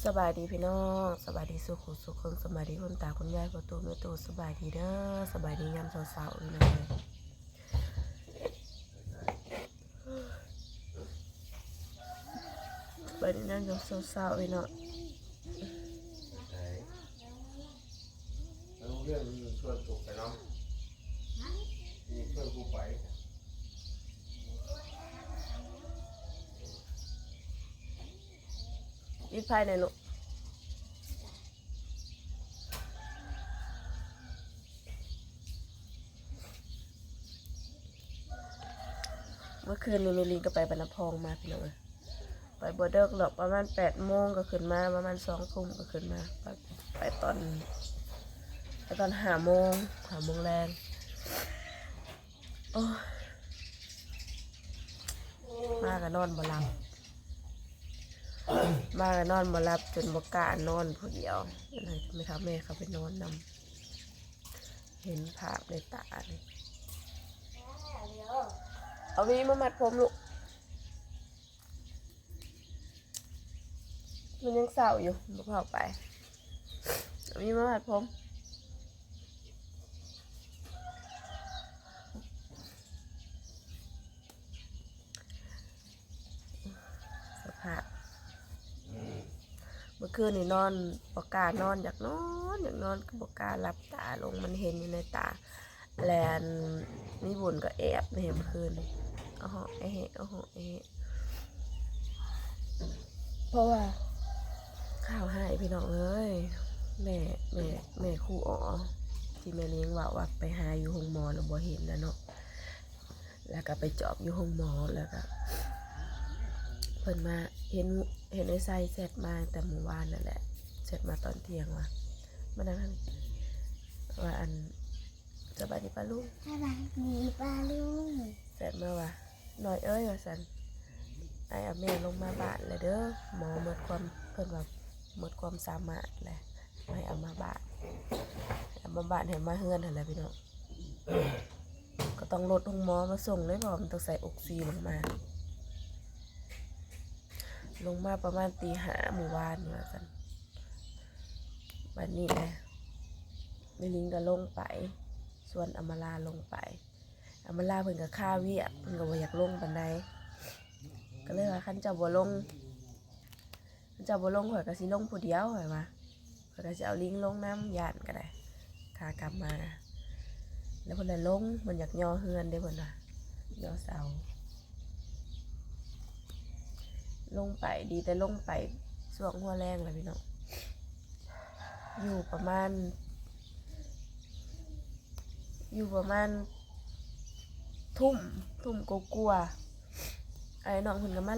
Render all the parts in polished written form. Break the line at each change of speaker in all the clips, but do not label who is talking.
สบายดีพี่น้องสบายดีสุขสุขคนสบายดีคนตาคนยายประตูแม่ตูสบายดีเด้อสบายดียามเช้าๆพี่น้องเลยสบายดียามเช้าๆพี่น้อง
เรื่องชวนถูกไปเนาะมีเพื่อนผู้ไป
ยิดภายในลูกเมื่อคืนนี้เมลีนก็ไปบรรณพองมาพี่น้องเลยไปบ่เดิกหรอกประมาณ8 โมงก็ขึ้นมาประมาณ2 ทุ่มก็ขึ้นมาไปตอน5 โมงแรงโอ้มาก็นอนบ่หลับมาก็นอนบ่หลับจนบ่กล้านอนผู้เดียวเลยไม่ทำแม่เขาไปนอนนำเห็นภาพในตาเลยเอาวีมามัดผมลูกมันยังเศร้าอยู่บ่พาไปเอาวีมามัดผมสภาพเมื่อคืนนี่นอนบ่กล้านอนอยากนอนก็บ่กล้าหลับตาลงมันเห็นอยู่ในตาแลนนี่บุญก็แอบไม่เห็นเมื่อคืนเอาเหาะไอ้เหเอาเหาะไอ้เหเพราะว่าข้าวหายพี่น้องเอ้ยแม่ครูอ๋อที่แม่เลี้ยงว่าไปหาอยู่ห้องหมอแล้วบ่เห็นนะเนาะแล้วก็ไปจอบอยู่ห้องหมอแล้วก็เพิ่นมาเห็นไอ้ไส้เสร็จมาแต่เมื่อวานนั่นแหละเสร็จมาตอนเที่ยงว่ะมานั่งนั่นว่าอันสบายดีป้าลุง
สบายดีป้าลุง
เสร็จมาว่ะหน่อยเอ้ยว่าสันไอ้แม่ลงมาบ้านเลยเด้อหมอหมดความเพิ่นว่าหมดความสามารถแหละให้เอามาบ้านเห็นมาเฮือนอะไรพี่น้องก็ต้องรถห้องหมอมาส่งเลยเพราะมันต้องใส่ออกซิลงมาประมาณตี 5เมื่อวานว่าสันวันนี้แหละแม่ลิงก็ลงไปส่วนอำมาลาลงไปอำมาลาเพิ่นก็ค่าเวียกเพิ่นก็บ่อยากลงปานใดก็เลยว่าคันเจ้าบ่ลงข่อยก็สิลงผู้เดียวข่อยว่าข่อยก็สิเอาลิงลงน้ำย่านก็ได้ขากลับมาแล้วเพิ่นเลยลงมันอยากย่อเฮือนเด้เพิ่นว่าย่อเสาลงไปดีแต่ลงไปช่วงหัวแรงเลยพี่น้องอยู่ประมาณทุ่มกลัวไอ้น้องเพิ่นก็มา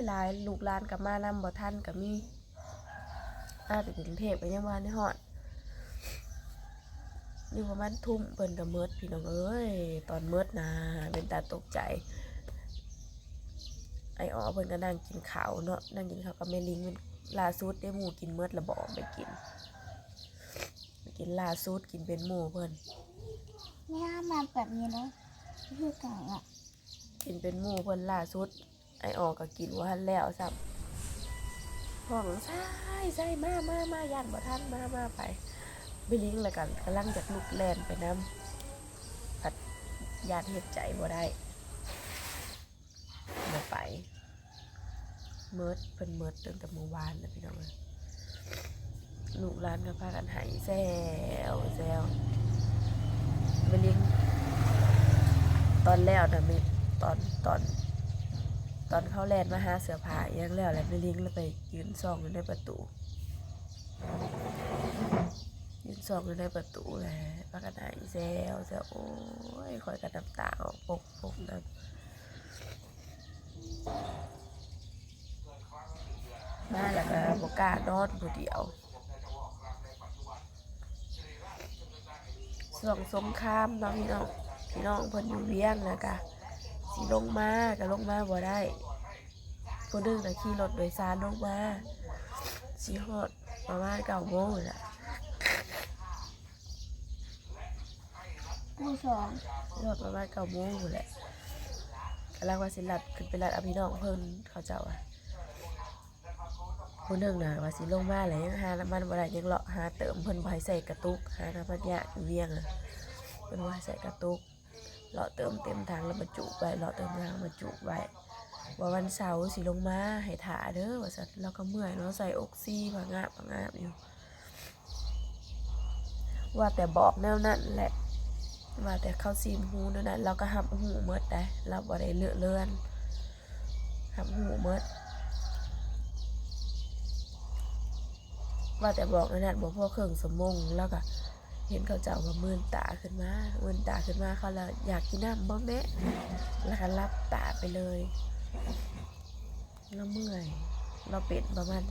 หลายลูกหลานก็มานำบ่ทันก็มีไปกรุงเทพไปยังว่าในฮอดอยู่ประมาณทุ่มเพิ่นก็เมิดพี่น้องเอ้ยตอนเมิดนะเป็นตาตกใจไอ้อ๋อเพิ่นก็นั่งกินข้าวเนาะนั่งกินข้าวกับแม่ลิงล่าสุดได้หมูกินเมิดละบ่ไปกินล่าสุดกินเป็นหมูเพิ่น
ไม่น่ามาแบบนี้นะคือเก่าอ่ะ
กินเป็นหมูเพิ่นล่าสุดไอ้ออกก็กินว่าแล้วซ้ำห้องใช่มาย่านบ่ทันมาไปลิงแล้วกันกำลังจากลุกแล่นไปน้ำผัดญาติเฮ็ดใจบ่ได้บ่ไปเมิดเพิ่นเมิดตั้งแต่เมื่อวานนะพี่น้องลูกหลานก็พากันหายแซวลิงตอนแล้วนะมีตอนเขาแลนมาหาเสื้อผ้ายังแล้วแหละลิงแล้วไปยืนส่องอยู่ในประตูแหละพากันหายแซวโอ้ยคอยกันน้ำตาออกปกน้ำมาแล้วก็บกล้านอนผู้เดียวส่วงสงครามเนาะพี่น้องเพิ่นอยู่เวียงนะกะสิลงมาบ่ได้ผู้นึงน่ะขี่รถโดยสารลงมาสิฮอดประมาณ9 โมงแหละ
ผู้สอง
ฮอดประมาณ9 โมงแหละกำลังว่าสิลัดขึ้นไปลัดเอาพี่น้องเพิ่นเขาเจ้า ผู้หนึงน่ะว่าสิลงมาแล้วยังหาน้ำมันบ่ได้ยังเลาะหาเติมเพิ่นบ่ให้ใส่กระตุกหาน้ำมันยากอยู่เวียงอะเพิ่นว่าให้ใส่กระตุกเลาะเติมเต็มถังแล้วบรรจุไว้เลาะเติมถังบรรจุไว้ว่าวันเสาร์สิลงมาให้ถ่าเด้อว่าซั่นเราก็เมื่อยเนาะใส่ออกซิผางาบอยู่ว่าแต่บอกแนวนั้นแหละว่าแต่เข้าซีมหูนั่นน่ะเราก็รับหูหมดได้เราบ่ได้เลอะเลือนรับหูหมดว่าแต่บอกนั่นน่ะบ่พอครึ่งชั่วโมงแล้วก็เห็นเขาเจ้าว่ามื่นตาขึ้นมาเขาแล้วอยากกินน้ำบ่แม่แล้วก็รับตาไปเลยเราเมื่อยเราเป็นประมาณ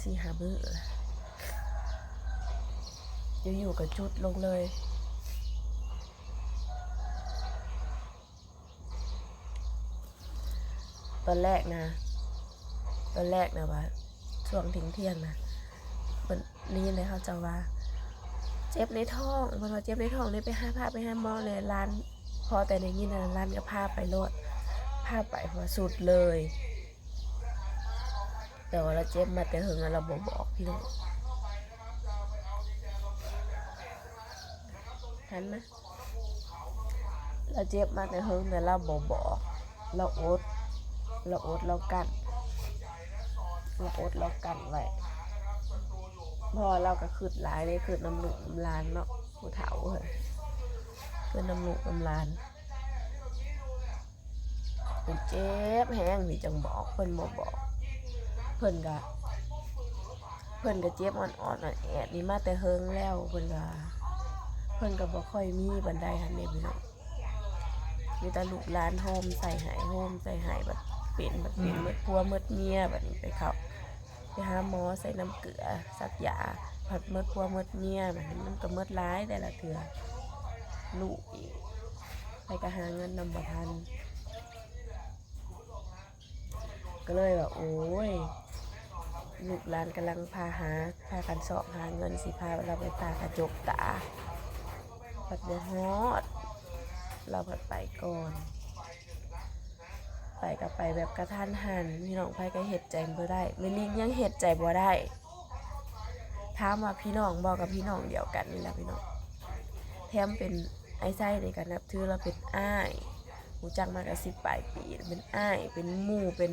4-5 มื้ออยู่กับจุดลงเลยตอนแรกนะว่าช่วงทิ้งเที่ยงนะมันนี่เลยเขาจะว่าเจ็บในท้องมันว่าเจ็บในท้องเลยไปหาหมอเลยร้านพอแต่ในนี้นะร้านก็พาไปโลดพาไปหัวสุดเลยแต่ว่าเราเจ็บมาแต่หึงเราบอกพี่น้องทันไหมเราเจ็บมาแต่หึงแต่เราบอกเราอดเรากั้นไว้พอเราก็คืดหลายเลยคืดน้ำหนุกน้ำลานเนาะผู้เฒ่าเหรอคืดน้ำหนุกน้ำลานเป็นเจ็บแห้งนี่จังบอกเพิ่นบอกเพิ่นก็เจ็บอ่อนแอดนี่มาแต่เฮิงแล้วเพิ่นก็บ่ค่อยมีบันไดหันนี่พี่น้องมีแต่ลูกหลานโฮมใส่หายแบบเป็นเมื่อพัวเมื่อเมียแบบนี้ไปหาหมอใส่น้ำเกลือสักยาผัดเมื่อพัวเมื่อเมียแบบนี้มันก็เมื่อร้ายแต่ละเถื่อลูกอีกไปก็หาเงินนำบ่ทันก็เลยว่าโอ้ยลูกหลานกำลังพากันสอบหาเงินสิพาเราไปพากระจกตาผัดบ่ฮอดเราผัดไปก่อนไปก็ไปแบบกระทันหันพี่น้องไปก็เฮ็ดใจบ่ได้ไม่ลิงยังเฮ็ดใจบ่ได้ถามว่าพี่น้องบอกกับพี่น้องเดียวกันนี่แหละพี่น้องแถมเป็นไอ้ไส้ในการนับถือเราเป็นอ้ายรู้จักมากัน10 ปลายปีเป็นอ้ายเป็นหมู่เป็น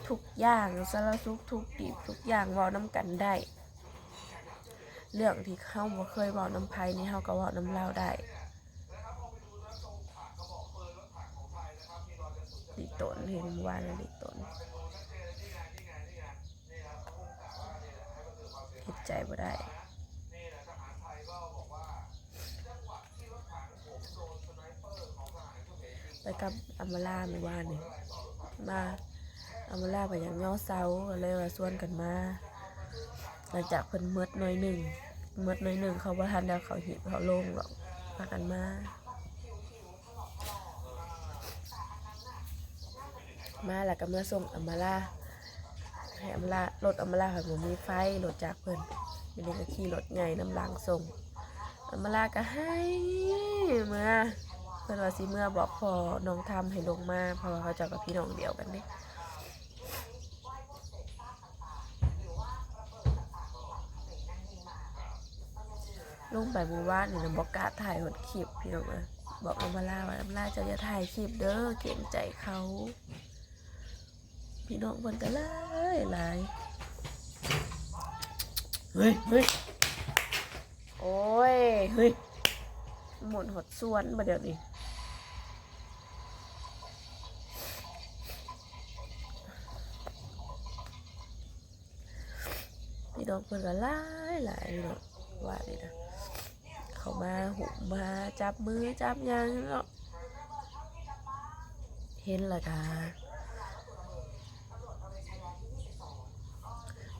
ทุกอย่างสารทุกข์ทุกดิบทุกอย่างเว้านํกันได้เรื่องที่เฮาบ่เคยเว้านํไผนี่เฮาก็เว้านํเราได้ดิตนเห็นว่าแล้วดิตนคิดใจบ่ได้ไปกับอำมาลาเมื่อวานนี่มาอำมาลาไปอย่างย่อเซาก็เลยว่าชวนกันมาหลังจากเพิ่นเมิดหน่อยหนึ่งเขาบ่ทันแล้วเขาหิบเขาลงหรอกพากันมาแล้วก็เมื่อส่งอำมาลาให้อำมาลารถอำมาลาค่ะบ่มีไฟรถจากเพิ่นมีนี่ก็ขี่รถใหญ่นำหลังส่งอำมาลาก็ให้เมื่อเพิ่นว่าสิเมื่อบอกพ่อน้องทำให้ลงมาเพราะว่าเขาเจ้ากับพี่น้องเดียวกันเด้ลงไปหมู่บ้านนี่นะบอกกล้าถ่ายหดคลิปพี่น้องนะบอกอำมาลาว่าอำมาลาเจ้าอย่าถ่ายคลิปเด้อเกรงใจเขาพี่น้องเพิ่นก็หลายเฮ้ยโอ้ยเฮ้ยหมดหดส่วนมาเดี๋ยวนี้พี่น้องเพิ่นก็หลายพี่น้องว่านี่นะเขามาหุบมาจับมือจับยางเนาะเห็นละกา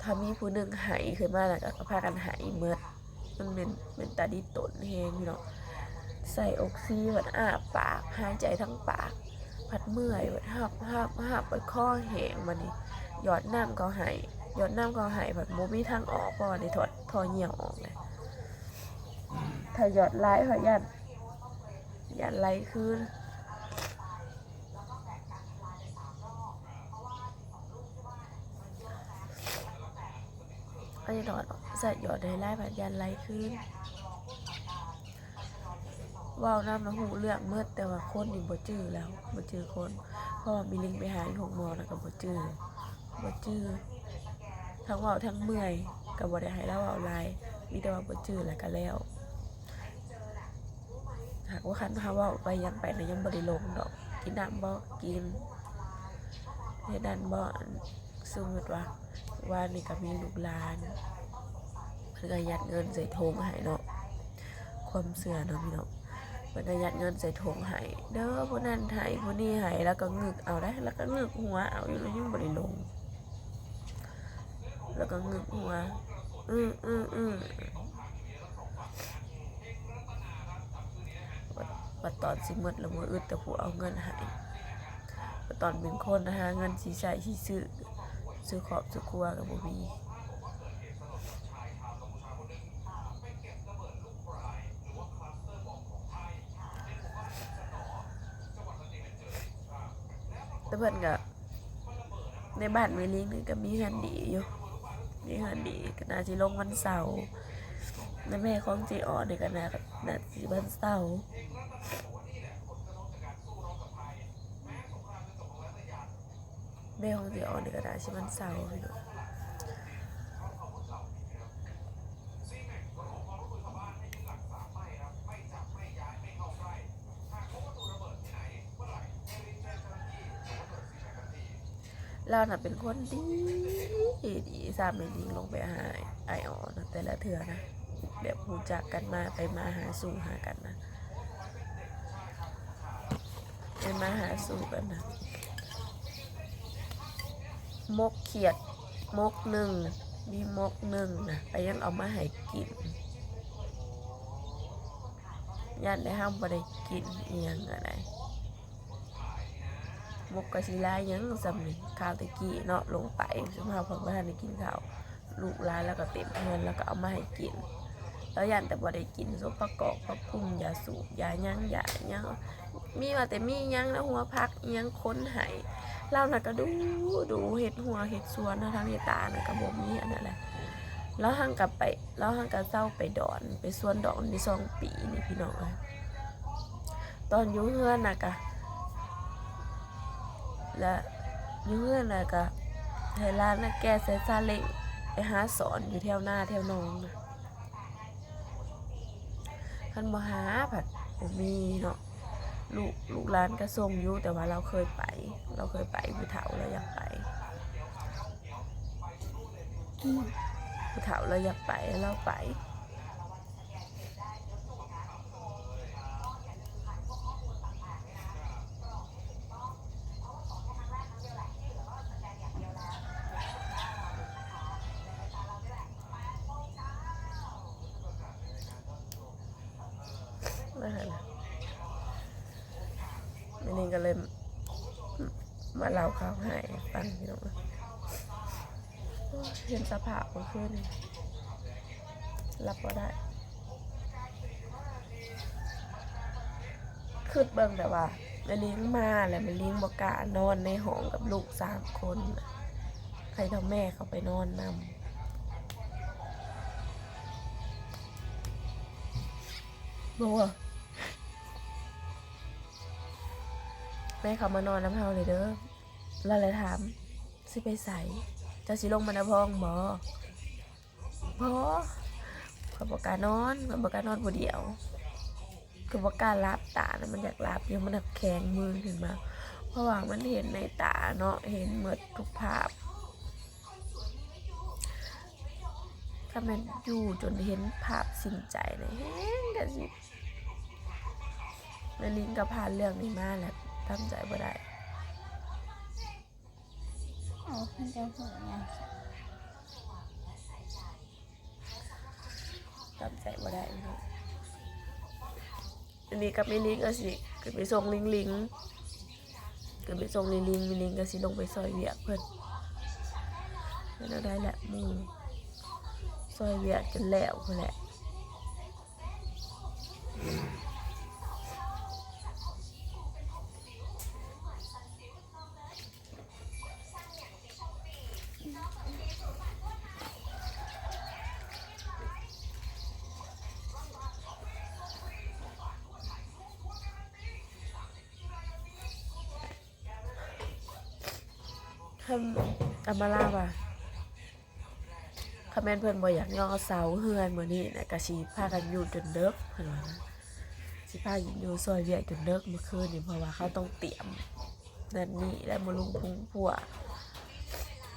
ถ้ามีผู้หนึ่งหายขึ้นมาแล้วก็พากันหายเมื่อมันเป็นตาดีตนแฮงพี่น้องใส่ออกซิแบบอ้าปากหายใจทั้งปากพัดเมื่อยแบบหับไปข้อแหงมันนี่หยอดน้ำก็หายแบบโมมีทางออกเพราะว่าในถอดเหี่ยวออกเลยถ้าหยอดไล่เขายันไล่คือ ก็จะดอดใส่หยอดได้ไล่ผัดยันไล่ขึ้นว่าวน้ำละหูเรื่องเมื่อแต่ว่าคนอยู่บ่จื้อแล้วบ่จื้อคนเพราะว่ามีลิงไปหาอยู่หกโมงแล้วก็บ่จื้อทั้งว่าวทั้งเมื่อยก็บ่ได้ให้เราเอาลายมีแต่ว่าบ่จื้อแล้วก็แล้วหากว่าคันพาว่าวไปยังไปนะยังบ่ได้ลงดอกกินน้ำบ่กินเฮ็ดดันบ่สมมุติว่านี่ก็มีลูกหลานเพิ่นก็ยัดเงินใส่ถุงให้เนาะความเชื่อเนาะพี่น้องเพิ่นก็ยัดเงินใส่ถุงให้เด้อผู้นั้นให้ผู้นี้ให้แล้วก็งึกเอาได้แล้วก็งึกหัวเอาอยู่แล้วยังบ่ได้ลงแล้วก็งึกหัวว่าตอนสิหมดแล้วบ่อึดแต่ผู้เอาเงินให้ว่าตอนเป็นคนหาเงินสิใช้สิซื้อครอบซื้อครัวก็บ่มีแต่เพิ่นก็ในบ้านแม่ลิงนี่ก็มีเฮือนดีอยู่มีเฮือนดีก็น่าสิลงวันเสาร์และแม่ของเจออนี่ก็น่าสิวันเสาร์แม่ของเจออนี่ก็น่าสิวันเสาร์พี่น้องเราน่ะเป็นคนดีสามไม่ลิงลงไปหาไอออนะแต่ละเถื่อนะแบบรู้จักกันมาไปมาหาสู่หากันนะไปมาหาสู่กันนะมกเขียดมกหนึ่งมีมกหนึ่งนะไปยังเอามาให้กินยันได้ห้ามบ่ได้กินเอียงอะไรมกกะสิลายังสำนึกข้าวตะกี้เนาะลงไปสมภาพผมก็ทันได้กินข้าวลูกร้านแล้วก็เต็มเงินแล้วก็เอามาให้กินแล้วยันแต่บ่ได้กินซุปประกอบผักพุ่งยาสูบยายังมีว่าแต่มียังนะหัวพักยังค้นหายเล่าน่ะก็ดูเห็ดหัวเห็ดสวนนะทางเฮตาน่ะก็บ่มีอันนั้นแหละแล้วหังกลับไปแล้วหังก็เศร้าไปดอนไปสวนดอกใน2 ปีนี่พี่น้องเอ้ยตอนอยู่เฮือนน่ะก็และอยู่เฮือนน่ะก็ให้ร้านน่ะแก้ใส่ซาเล้งไปหาสอนอยู่แถวหน้าแถวน้องนะคันบ่หาผัดบ่มีเนาะลูกร้านก็ส่งอยู่แต่ว่าเราเคยไปผู้เฒ่าเราอยากไปผู้เฒ่าเราอยากไปเราไปนั่นแหละไม่นี่ก็เลยมาเล่าข่าวให้ฟังพี่น้องเห็นสภาพมันขึ้นรับก็ได้ขึ้นเบิ่งแต่ว่าแม่เลี้ยงมาแล้วแม่เลี้ยงบอกกล้านอนในห้องกับลูก3 คนใครทำแม่เขาไปนอนนำบัวแม่เขามานอนน้ำเฮาเลยเด้อเราเลยถามสิไปใส่เจ้าสิลงมานะพองบ่เขาบอกการนอนผู้เดียวคือบอกการรับตานะมันอยากรับอยู่มันแข็งมือขึ้นมาเพราะว่ามันเห็นในตาเนาะเห็นหมดทุกภาพถ้ามันอยู่จนเห็นภาพสิ้นใจเลยแห้งกันสิแม่ลิ้นก็ผ่านเรื่องนี้มาแล้วทำใจบ่ได้
มันจะหัวเนี่ย
ทำใจบ่ได้อันนี้กับแม่ลิ้นก็สิเกิดไปส่งลิงมีลิงก็สิลงไปซอยเวียกเพิ่นแล้วได้แหละมูซอยเวียกจนแล้วพุ่นแหละ อามาลาว่าคอมเมนต์เพิ่นบ่อยากย่อเสาเฮือนมื้อนี้นะก็สิพากันอยู่จนเดึกเพิ่นว่านะสิพากันอยู่ซอยเวียกจนเดึกเมื่อคืนนี่เพราะว่าเขาต้องเตรียมนั่นนี่และมาลุงพุงพัว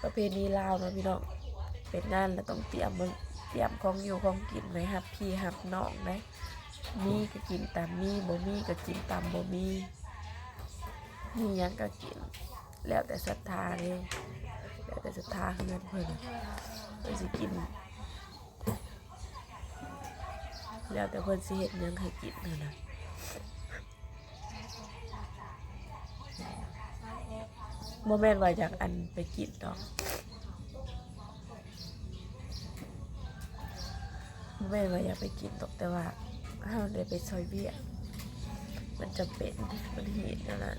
ประเพณีลาวเนาะพี่น้องเป็นงานแล้วต้องเตรียมของอยู่ของกินไว้รับพี่รับน้องนะมีก็กินตามมีบ่มีก็กินตามบ่มีมีหยังก็กินแล้วแต่ศรัทธาเลยแล้วแต่ศรัทธาเฮือนเพิ่นสิกินแล้วแต่เพิ่นสิเฮ็ดหยังให้กินนั่นน่ะบ่แม่นว่าอยากอันไปกินดอกบ่แม่นว่าอยากไปกินดอกแต่ว่าเฮาได้ไปซอยเวียกมันจำเป็นมันเหตุนั่นน่ะ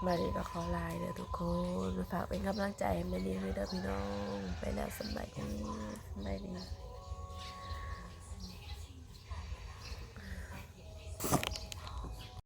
มาดีก็ขอลายเด้อทุกคนฝากเป็นกำลังใจให้แม่เลี้ยงด้วยเด้อพี่น้องไปแล้วสำบายดี